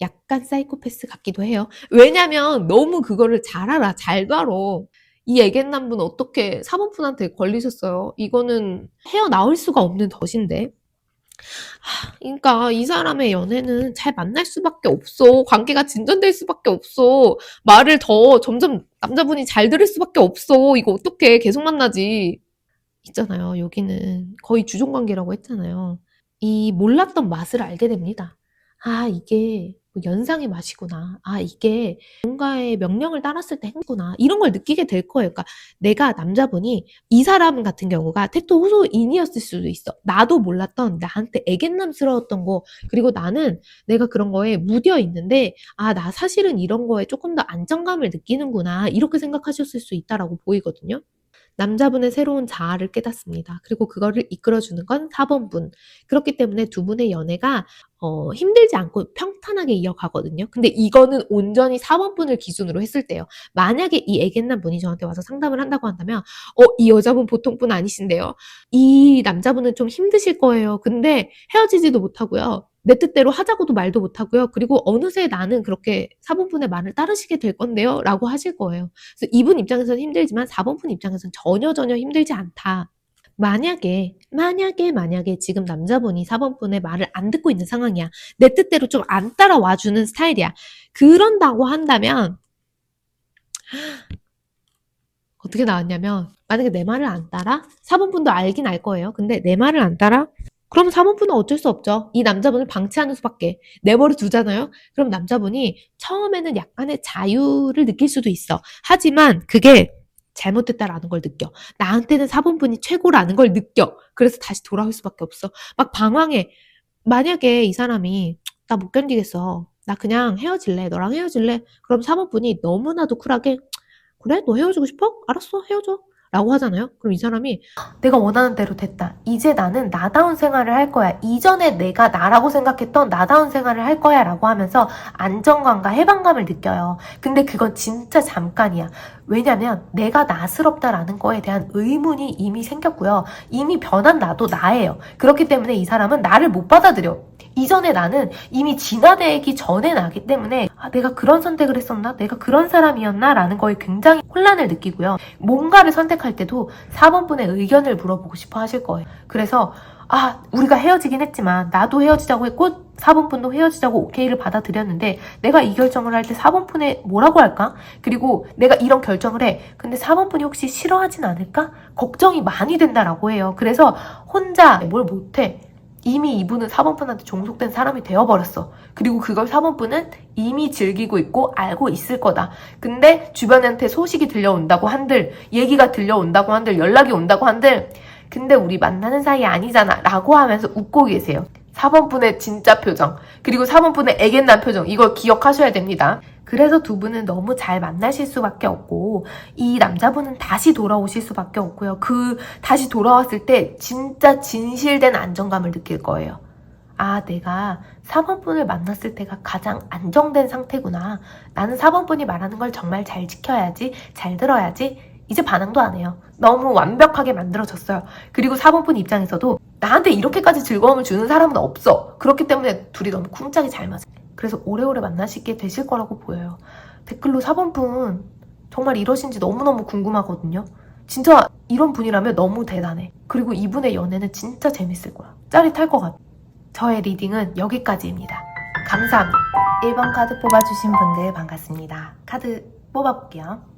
약간 사이코패스 같기도 해요. 왜냐면 너무 그거를 잘 알아. 잘 다뤄. 이 애견남분 어떻게 사모분한테 걸리셨어요? 이거는 헤어나올 수가 없는 덫인데. 그러니까 이 사람의 연애는 잘 만날 수밖에 없어. 관계가 진전될 수밖에 없어. 말을 더 점점 남자분이 잘 들을 수밖에 없어. 이거 어떻게 계속 만나지? 있잖아요. 여기는 거의 주종관계라고 했잖아요. 이 몰랐던 맛을 알게 됩니다. 아, 이게 뭐 연상의 맛이구나. 아, 이게 뭔가의 명령을 따랐을 때 행구나. 이런 걸 느끼게 될 거예요. 그러니까 내가 남자분이 이 사람 같은 경우가 택도 호소인이었을 수도 있어. 나도 몰랐던 나한테 애견남스러웠던 거. 그리고 나는 내가 그런 거에 무뎌 있는데 아, 나 사실은 이런 거에 조금 더 안정감을 느끼는구나. 이렇게 생각하셨을 수 있다라고 보이거든요. 남자분의 새로운 자아를 깨닫습니다. 그리고 그거를 이끌어주는 건 4번분. 그렇기 때문에 두 분의 연애가 힘들지 않고 평탄하게 이어가거든요. 근데 이거는 온전히 4번분을 기준으로 했을 때요. 만약에 이 애견남 분이 저한테 와서 상담을 한다고 한다면 이 여자분 보통 분 아니신데요. 이 남자분은 좀 힘드실 거예요. 근데 헤어지지도 못하고요. 내 뜻대로 하자고도 말도 못하고요. 그리고 어느새 나는 그렇게 4번분의 말을 따르시게 될 건데요. 라고 하실 거예요. 그래서 이분 입장에서는 힘들지만 4번분 입장에서는 전혀 힘들지 않다. 만약에 지금 남자분이 4번분의 말을 안 듣고 있는 상황이야. 내 뜻대로 좀 안 따라와 주는 스타일이야. 그런다고 한다면 어떻게 나왔냐면 만약에 내 말을 안 따라? 4번분도 알긴 알 거예요. 근데 내 말을 안 따라? 그럼 4번분은 어쩔 수 없죠. 이 남자분을 방치하는 수밖에. 내버려 두잖아요. 그럼 남자분이 처음에는 약간의 자유를 느낄 수도 있어. 하지만 그게 잘못됐다라는 걸 느껴. 나한테는 4번분이 최고라는 걸 느껴. 그래서 다시 돌아올 수밖에 없어. 막 방황해. 만약에 이 사람이 나 못 견디겠어. 나 그냥 헤어질래. 너랑 헤어질래. 그럼 4번분이 너무나도 쿨하게 그래? 너 헤어지고 싶어? 알았어. 헤어져. 라고 하잖아요. 그럼 이 사람이 내가 원하는 대로 됐다. 이제 나는 나다운 생활을 할 거야. 이전에 내가 나라고 생각했던 나다운 생활을 할 거야 라고 하면서 안정감과 해방감을 느껴요. 근데 그건 진짜 잠깐이야. 왜냐면 내가 나스럽다라는 거에 대한 의문이 이미 생겼고요. 이미 변한 나도 나예요. 그렇기 때문에 이 사람은 나를 못 받아들여. 이전에 나는 이미 진화되기 전에 나기 때문에 내가 그런 선택을 했었나? 내가 그런 사람이었나? 라는 거에 굉장히 혼란을 느끼고요. 뭔가를 선택할 때도 4번분의 의견을 물어보고 싶어 하실 거예요. 그래서 우리가 헤어지긴 했지만 나도 헤어지자고 했고 4번분도 헤어지자고 오케이를 받아들였는데 내가 이 결정을 할 때 4번분에 뭐라고 할까? 그리고 내가 이런 결정을 해. 근데 4번분이 혹시 싫어하진 않을까? 걱정이 많이 된다라고 해요. 그래서 혼자 뭘 못해. 이미 이분은 4번분한테 종속된 사람이 되어버렸어. 그리고 그걸 4번분은 이미 즐기고 있고 알고 있을 거다. 근데 주변한테 소식이 들려온다고 한들, 얘기가 들려온다고 한들, 연락이 온다고 한들 근데 우리 만나는 사이 아니잖아 라고 하면서 웃고 계세요. 4번분의 진짜 표정, 그리고 4번분의 애견남 표정, 이걸 기억하셔야 됩니다. 그래서 두 분은 너무 잘 만나실 수밖에 없고 이 남자분은 다시 돌아오실 수밖에 없고요. 다시 돌아왔을 때 진짜 진실된 안정감을 느낄 거예요. 내가 4번분을 만났을 때가 가장 안정된 상태구나. 나는 4번분이 말하는 걸 정말 잘 지켜야지, 잘 들어야지. 이제 반항도 안 해요. 너무 완벽하게 만들어졌어요. 그리고 4번분 입장에서도 나한테 이렇게까지 즐거움을 주는 사람은 없어. 그렇기 때문에 둘이 너무 쿵짝이 잘 맞아요. 그래서 오래오래 만나시게 되실 거라고 보여요. 댓글로 4번분 정말 이러신지 너무너무 궁금하거든요. 진짜 이런 분이라면 너무 대단해. 그리고 이분의 연애는 진짜 재밌을 거야. 짜릿할 것 같아. 저의 리딩은 여기까지입니다. 감사합니다. 1번 카드 뽑아주신 분들 반갑습니다. 카드 뽑아볼게요.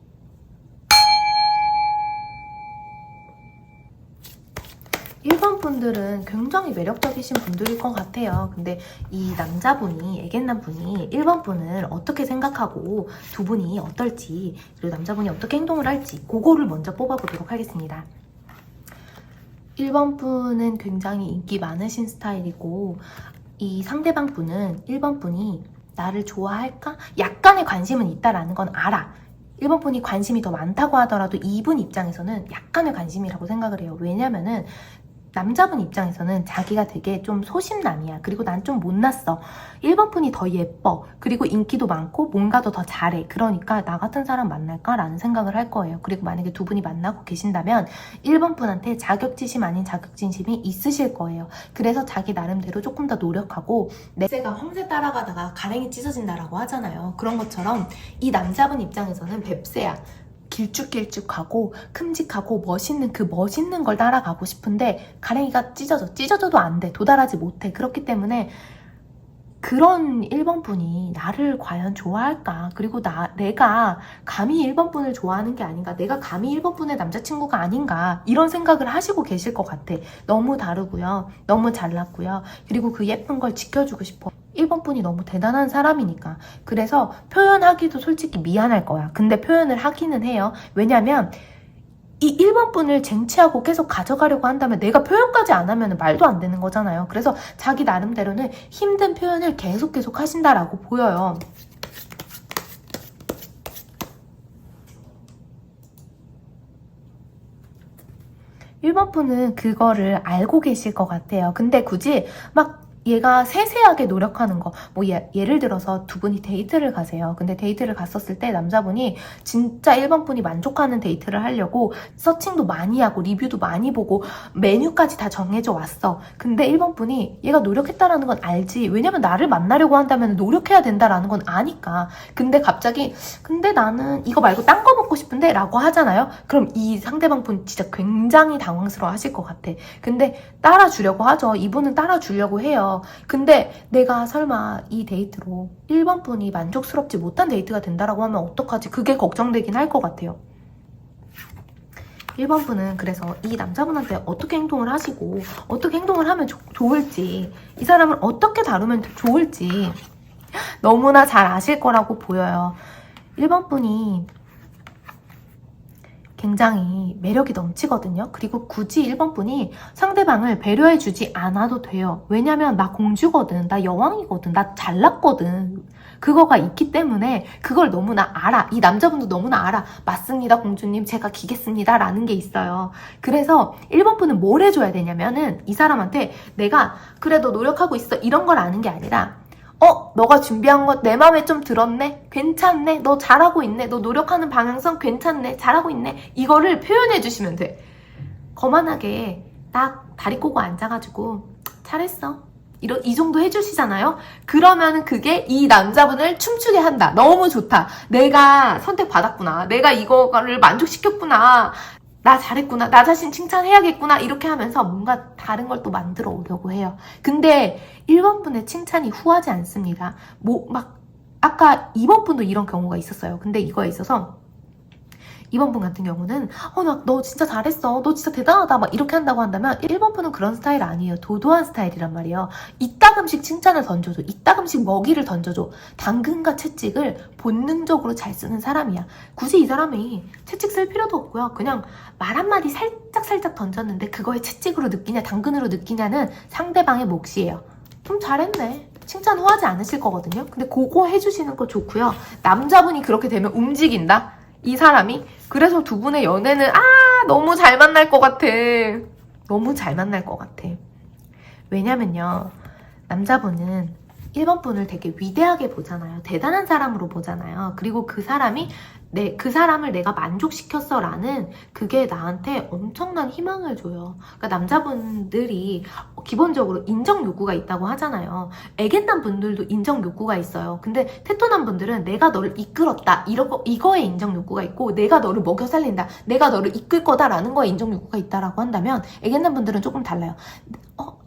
1번 분들은 굉장히 매력적이신 분들일 것 같아요. 근데 이 남자분이, 애견남 분이 1번 분을 어떻게 생각하고 두 분이 어떨지, 그리고 남자분이 어떻게 행동을 할지 그거를 먼저 뽑아보도록 하겠습니다. 1번 분은 굉장히 인기 많으신 스타일이고 이 상대방 분은 1번 분이 나를 좋아할까? 약간의 관심은 있다라는 건 알아. 1번 분이 관심이 더 많다고 하더라도 이분 입장에서는 약간의 관심이라고 생각을 해요. 왜냐면은 남자분 입장에서는 자기가 되게 좀 소심남이야. 그리고 난 좀 못났어. 1번 분이 더 예뻐. 그리고 인기도 많고 뭔가도 더 잘해. 그러니까 나 같은 사람 만날까? 라는 생각을 할 거예요. 그리고 만약에 두 분이 만나고 계신다면 1번 분한테 자격지심 아닌 자격지심이 있으실 거예요. 그래서 자기 나름대로 조금 더 노력하고 새가 황새 따라가다가 가랭이 찢어진다라고 하잖아요. 그런 것처럼 이 남자분 입장에서는 뱁새야. 길쭉길쭉하고 큼직하고 멋있는 그 멋있는 걸 따라가고 싶은데 가랭이가 찢어져도 안 돼. 도달하지 못해. 그렇기 때문에 그런 1번 분이 나를 과연 좋아할까? 그리고 내가 감히 1번 분을 좋아하는 게 아닌가? 내가 감히 1번 분의 남자친구가 아닌가? 이런 생각을 하시고 계실 것 같아. 너무 다르고요. 너무 잘났고요. 그리고 그 예쁜 걸 지켜주고 싶어. 1번 분이 너무 대단한 사람이니까. 그래서 표현하기도 솔직히 미안할 거야. 근데 표현을 하기는 해요. 왜냐면 이 1번 분을 쟁취하고 계속 가져가려고 한다면 내가 표현까지 안 하면 말도 안 되는 거잖아요. 그래서 자기 나름대로는 힘든 표현을 계속 하신다라고 보여요. 일번 분은 그거를 알고 계실 것 같아요. 근데 굳이 막 얘가 세세하게 노력하는 거, 뭐 예를 들어서 두 분이 데이트를 가세요. 근데 데이트를 갔었을 때 남자분이 진짜 1번 분이 만족하는 데이트를 하려고 서칭도 많이 하고 리뷰도 많이 보고 메뉴까지 다 정해져 왔어. 근데 1번 분이 얘가 노력했다라는 건 알지. 왜냐면 나를 만나려고 한다면 노력해야 된다라는 건 아니까. 근데 갑자기 근데 나는 이거 말고 딴 거 먹고 싶은데 라고 하잖아요. 그럼 이 상대방 분 진짜 굉장히 당황스러워 하실 것 같아. 근데 따라주려고 하죠. 이분은 따라주려고 해요. 근데 내가 설마 이 데이트로 1번 분이 만족스럽지 못한 데이트가 된다라고 하면 어떡하지? 그게 걱정되긴 할 것 같아요. 1번 분은 그래서 이 남자분한테 어떻게 행동을 하시고 어떻게 행동을 하면 좋을지, 이 사람을 어떻게 다루면 좋을지 너무나 잘 아실 거라고 보여요. 1번 분이 굉장히 매력이 넘치거든요. 그리고 굳이 1번 분이 상대방을 배려해주지 않아도 돼요. 왜냐면 나 공주거든, 나 여왕이거든, 나 잘났거든. 그거가 있기 때문에 그걸 너무나 알아. 이 남자분도 너무나 알아. 맞습니다, 공주님. 제가 기겠습니다. 라는 게 있어요. 그래서 1번 분은 뭘 해줘야 되냐면은 이 사람한테 내가 그래도 노력하고 있어. 이런 걸 아는 게 아니라 너가 준비한 것 내 맘에 좀 들었네? 괜찮네? 너 잘하고 있네? 너 노력하는 방향성 괜찮네? 잘하고 있네? 이거를 표현해 주시면 돼. 거만하게 딱 다리 꼬고 앉아가지고 잘했어. 이 정도 해주시잖아요? 그러면 그게 이 남자분을 춤추게 한다. 너무 좋다. 내가 선택받았구나. 내가 이거를 만족시켰구나. 나 잘했구나. 나 자신 칭찬해야겠구나. 이렇게 하면서 뭔가 다른 걸 또 만들어 오려고 해요. 근데 1번 분의 칭찬이 후하지 않습니다. 아까 2번 분도 이런 경우가 있었어요. 근데 이거에 있어서 2번 분 같은 경우는 너 진짜 잘했어. 너 진짜 대단하다. 막 이렇게 한다고 한다면 1번 분은 그런 스타일 아니에요. 도도한 스타일이란 말이에요. 이따금씩 칭찬을 던져줘. 이따금씩 먹이를 던져줘. 당근과 채찍을 본능적으로 잘 쓰는 사람이야. 굳이 이 사람이 채찍 쓸 필요도 없고요. 그냥 말 한마디 살짝 던졌는데 그거에 채찍으로 느끼냐 당근으로 느끼냐는 상대방의 몫이에요. 좀 잘했네. 칭찬 후하지 않으실 거거든요. 근데 그거 해주시는 거 좋고요. 남자분이 그렇게 되면 움직인다? 이 사람이. 그래서 두 분의 연애는 너무 잘 만날 것 같아. 너무 잘 만날 것 같아. 왜냐면요, 남자분은 1번 분을 되게 위대하게 보잖아요. 대단한 사람으로 보잖아요. 그리고 그 사람을 내가 만족시켰어 라는 그게 나한테 엄청난 희망을 줘요. 그러니까 남자분들이 기본적으로 인정 욕구가 있다고 하잖아요. 애견남 분들도 인정 욕구가 있어요. 근데 테토남 분들은 내가 너를 이끌었다 이거에 인정 욕구가 있고, 내가 너를 먹여 살린다, 내가 너를 이끌 거다 라는 거에 인정 욕구가 있다라고 한다면, 애견남 분들은 조금 달라요.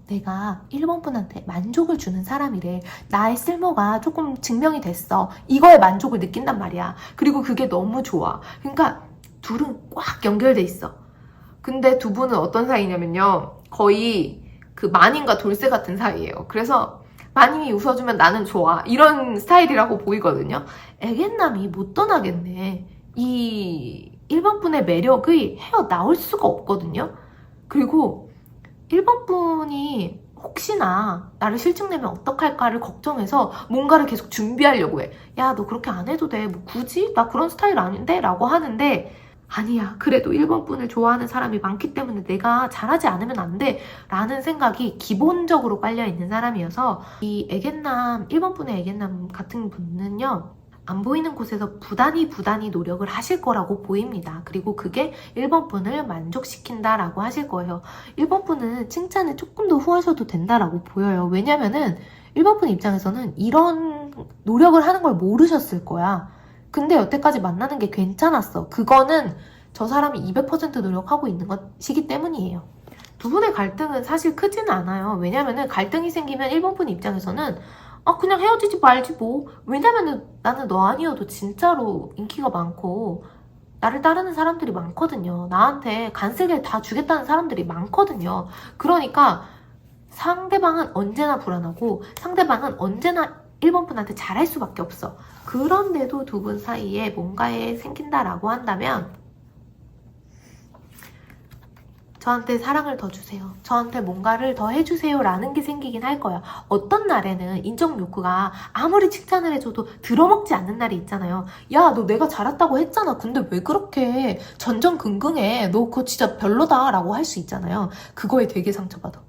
내가 1번 분한테 만족을 주는 사람이래. 나의 쓸모가 조금 증명이 됐어. 이거에 만족을 느낀단 말이야. 그리고 그게 너무 좋아. 그러니까 둘은 꽉 연결돼 있어. 근데 두 분은 어떤 사이냐면요, 거의 그 마님과 돌쇠 같은 사이예요. 그래서 마님이 웃어주면 나는 좋아. 이런 스타일이라고 보이거든요. 애견남이 못 떠나겠네. 이 1번 분의 매력이 헤어나올 수가 없거든요. 그리고 1번 분이 혹시나 나를 실증내면 어떡할까를 걱정해서 뭔가를 계속 준비하려고 해. 야, 너 그렇게 안 해도 돼. 뭐 굳이? 나 그런 스타일 아닌데? 라고 하는데, 아니야. 그래도 1번 분을 좋아하는 사람이 많기 때문에 내가 잘하지 않으면 안 돼. 라는 생각이 기본적으로 깔려있는 사람이어서, 이 애견남, 1번 분의 애견남 같은 분은요, 안 보이는 곳에서 부단히 노력을 하실 거라고 보입니다. 그리고 그게 1번 분을 만족시킨다라고 하실 거예요. 1번 분은 칭찬을 조금 더 후하셔도 된다라고 보여요. 왜냐면은 1번 분 입장에서는 이런 노력을 하는 걸 모르셨을 거야. 근데 여태까지 만나는 게 괜찮았어. 그거는 저 사람이 200% 노력하고 있는 것이기 때문이에요. 두 분의 갈등은 사실 크지는 않아요. 왜냐면은 갈등이 생기면 1번 분 입장에서는 그냥 헤어지지 말지 뭐. 왜냐면은 나는 너 아니어도 진짜로 인기가 많고 나를 따르는 사람들이 많거든요. 나한테 간슬게 다 주겠다는 사람들이 많거든요. 그러니까 상대방은 언제나 불안하고 상대방은 언제나 1번 분한테 잘할 수밖에 없어. 그런데도 두 분 사이에 뭔가에 생긴다라고 한다면 저한테 사랑을 더 주세요. 저한테 뭔가를 더 해주세요 라는 게 생기긴 할 거야. 어떤 날에는 인정 욕구가 아무리 칭찬을 해줘도 들어먹지 않는 날이 있잖아요. 야, 너 내가 잘했다고 했잖아. 근데 왜 그렇게 전전긍긍해. 너 그거 진짜 별로다 라고 할 수 있잖아요. 그거에 되게 상처받아.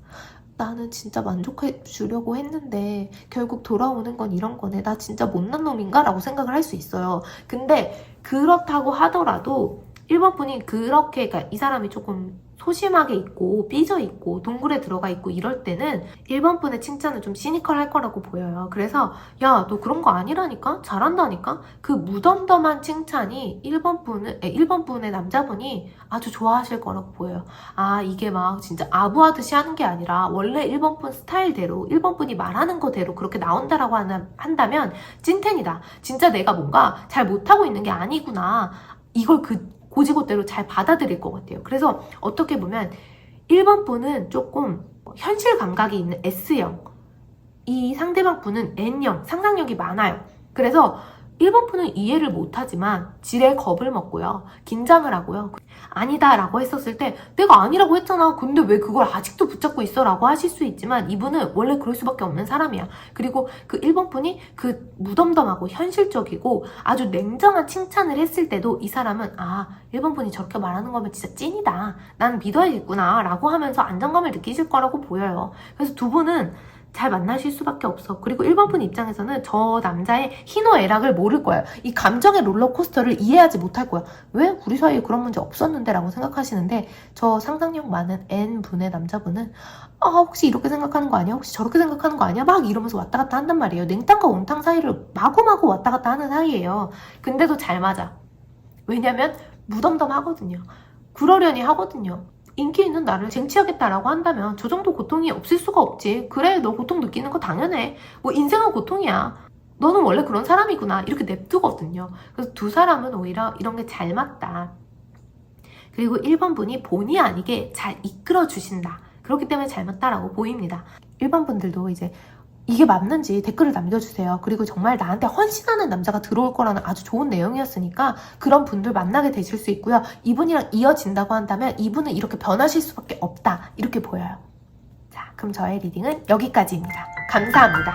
나는 진짜 만족해 주려고 했는데 결국 돌아오는 건 이런 거네. 나 진짜 못난 놈인가? 라고 생각을 할 수 있어요. 근데 그렇다고 하더라도 1번 분이 그렇게, 그러니까 이 사람이 조금 소심하게 있고 삐져 있고 동굴에 들어가 있고 이럴 때는 1번 분의 칭찬은 좀 시니컬할 거라고 보여요. 그래서 야, 너 그런 거 아니라니까? 잘한다니까? 그 무덤덤한 칭찬이 1번 분의 남자분이 아주 좋아하실 거라고 보여요. 이게 막 진짜 아부하듯이 하는 게 아니라 원래 1번 분 스타일대로 1번 분이 말하는 거대로 그렇게 나온다라고 한다면 찐텐이다. 진짜 내가 뭔가 잘 못하고 있는 게 아니구나. 이걸 고지고대로 잘 받아들일 것 같아요. 그래서 어떻게 보면 1번 분은 조금 현실 감각이 있는 S형, 이 상대방 분은 N형, 상상력이 많아요. 그래서 1번 푼은 이해를 못하지만 지레 겁을 먹고요. 긴장을 하고요. 아니다 라고 했었을 때 내가 아니라고 했잖아. 근데 왜 그걸 아직도 붙잡고 있어? 라고 하실 수 있지만 이분은 원래 그럴 수밖에 없는 사람이야. 그리고 그 1번 푼이 그 무덤덤하고 현실적이고 아주 냉정한 칭찬을 했을 때도 이 사람은 1번 푼이 저렇게 말하는 거면 진짜 찐이다. 난 믿어야겠구나 라고 하면서 안정감을 느끼실 거라고 보여요. 그래서 두 분은 잘 만나실 수밖에 없어. 그리고 1번 분 입장에서는 저 남자의 희노애락을 모를 거예요. 이 감정의 롤러코스터를 이해하지 못할 거야. 왜 우리 사이에 그런 문제 없었는데 라고 생각하시는데 저 상상력 많은 N분의 남자분은 혹시 이렇게 생각하는 거 아니야? 혹시 저렇게 생각하는 거 아니야? 막 이러면서 왔다 갔다 한단 말이에요. 냉탕과 온탕 사이를 마구마구 왔다 갔다 하는 사이예요. 근데도 잘 맞아. 왜냐면 무덤덤하거든요. 그러려니 하거든요. 인기 있는 나를 쟁취하겠다라고 한다면 저 정도 고통이 없을 수가 없지. 그래, 너 고통 느끼는 거 당연해. 뭐 인생은 고통이야. 너는 원래 그런 사람이구나. 이렇게 냅두거든요. 그래서 두 사람은 오히려 이런 게 잘 맞다. 그리고 1번 분이 본의 아니게 잘 이끌어 주신다. 그렇기 때문에 잘 맞다라고 보입니다. 1번 분들도 이제 이게 맞는지 댓글을 남겨주세요. 그리고 정말 나한테 헌신하는 남자가 들어올 거라는 아주 좋은 내용이었으니까 그런 분들 만나게 되실 수 있고요. 이분이랑 이어진다고 한다면 이분은 이렇게 변하실 수밖에 없다. 이렇게 보여요. 자, 그럼 저의 리딩은 여기까지입니다. 감사합니다.